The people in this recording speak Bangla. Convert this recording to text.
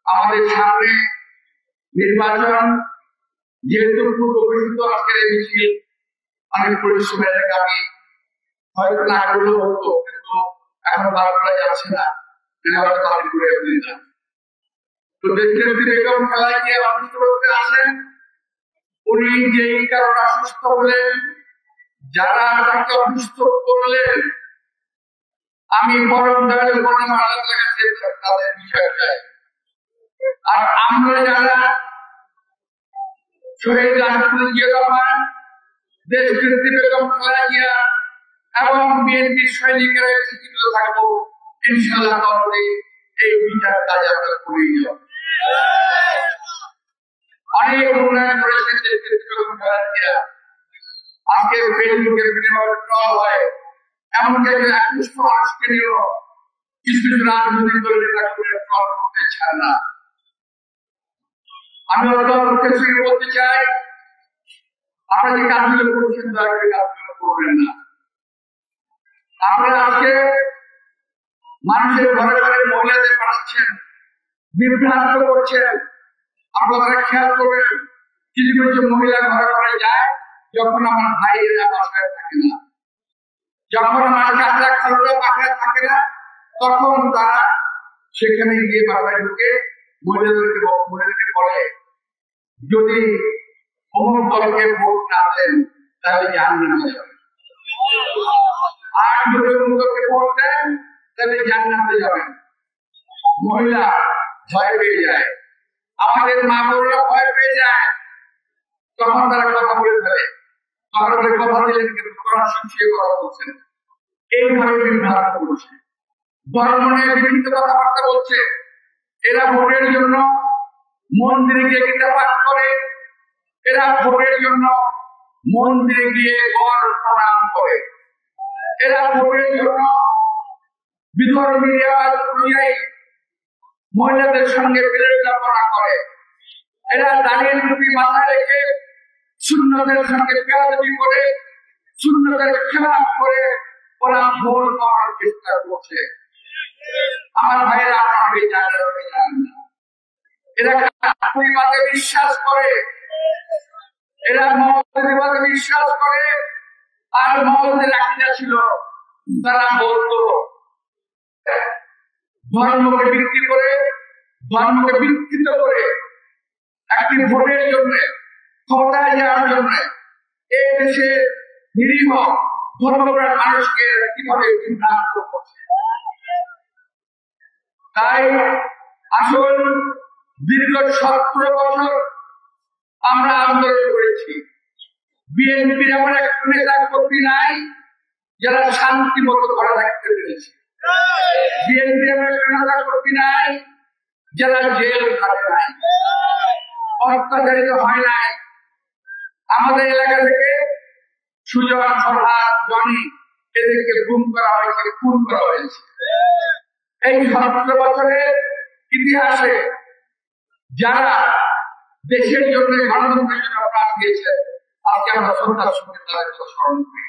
আমাদের সামনে নির্বাচন, যেহেতু পূর্ব ঘোষিত আজকের এই মিছিল অনেক পরিশ্রমের আগামী হয়তো না করলেও হতো, কিন্তু এখন বার করা যাচ্ছে না, হয়তো তাদের করে দিলাম। তো দেশের বেগম খেলায় গিয়ে অসুস্থ করতে আসেন, উনি যেই কারণে অসুস্থ হলেন, যারা তাকে অসুস্থ করলেন, আমি বরং তাদের মনে মারা লাগাচ্ছি তাদের বিষয়টায়। আর আমরা যারা শহীদ রাষ্ট্রপতি জিয়া রহমান, দেশনেত্রী বেগম খালেদা জিয়া এবং বিএনপির সৈনিকেরা একত্রিত থাকবো, ইনশাআল্লাহ তাহলে এই বিচার কাজ আমরা করেই যাব। অনেক উন্নয়ন করেছেন দেশনেত্রী বেগম খালেদা জিয়া। আজকে ফেসবুকে বিভিন্ন ট্রল হয়, এমনকি একজন মানুষকে নিয়েও কিছু রাজনৈতিক দলের নেতা করে ট্রল করতে চায় না। আমি অত্যন্ত বলতে চাই, আপনারা যে কাজগুলো করছেন দয়া করে কাজগুলো করবেন না। আপনারা আজকে মানুষের ঘরে ঘরে মহিলাদের পাঠাচ্ছেন, বিভ্রান্ত করছেন। আপনারা খেয়াল করবেন, কিছু কিছু মহিলা ঘরে ঘরে যায় যখন আমার ভাইয়েরা বাসায় থাকে না, যখন আমার চাচা খালুরা বাসায় থাকে না, তখন তারা সেখানে গিয়ে বাসায় ঢুকে মহিলাদেরকে বলে, যদি অমুক দলকে ভোট না দেন তাহলে জাহান্নামে যাবেন, আর যদি অমুক দলকে ভোট দেন তাহলে জান্নাতে যাবেন। মহিলা ভয় পেয়ে যায়, আমাদের মা বোনেরা ভয় পেয়ে যায়, তখন তারা কথা বলে ফেলে, তখন কথা দিলেন কিন্তু কোরআন শিখিয়ে কথা বলছেন, এইভাবে বিভ্রান্ত করছে, ধর্ম নিয়ে বিভিন্ন কথাবার্তা বলছে। এরা ভোটের জন্য মন্দিরে গিয়ে গীতা পাঠ করে, এরা ভোটের জন্য মন্দিরে গিয়ে গড় প্রণাম করে, এরা ভোটের জন্য বিধর্মী রেওয়াজ অনুযায়ী মহিলাদের সঙ্গে বিরোধিতা করে, এরা দাঁড়িয়ে টুপি মাথায় রেখে সুন্নতের সঙ্গে বেয়াদবি করে, সুন্নতের খেলাফ করে ওরা ভোট পাওয়ার চেষ্টা করছে। আমার ভাইয়েরা আপনাকে জানেন না, এরা পরিবারে বিশ্বাস করে, এরা মহব্বতে বিশ্বাস করে। আর মহব্বতের আকিদা ছিল, তারা বলতো ধর্মকে বিক্রি করে, ধর্মকে বিকৃত করে একটি ভোটের জন্য, ক্ষমতায় যাওয়ার জন্য এই দেশে নিরীহ ধর্মপ্রাণ মানুষকে কিভাবে বিভ্রান্ত করছে। তাই আসল দীর্ঘ 17 বছর আমরা আন্দোলন করেছি। বিএনপির এমন একটা নেতা কর্মী নাই যারা শান্তি মতো ঘরে থাকতে পেরেছে, বিএনপির এমন একটা নেতা কর্মী নাই যারা জেল খাটে নাই, অত্যাচারিত হয় নাই। আমাদের এলাকা থেকে সুজন, ফরহাদ, জনি এদেরকে গুম করা হয়েছে, খুন করা হয়েছে। এই 17 বছরের ইতিহাসে যারা দেশের জন্য, গণতন্ত্রের জন্য প্রাণ দিয়েছে, আজকে আমরা শ্রদ্ধার সঙ্গে তাদের স্মরণ করি।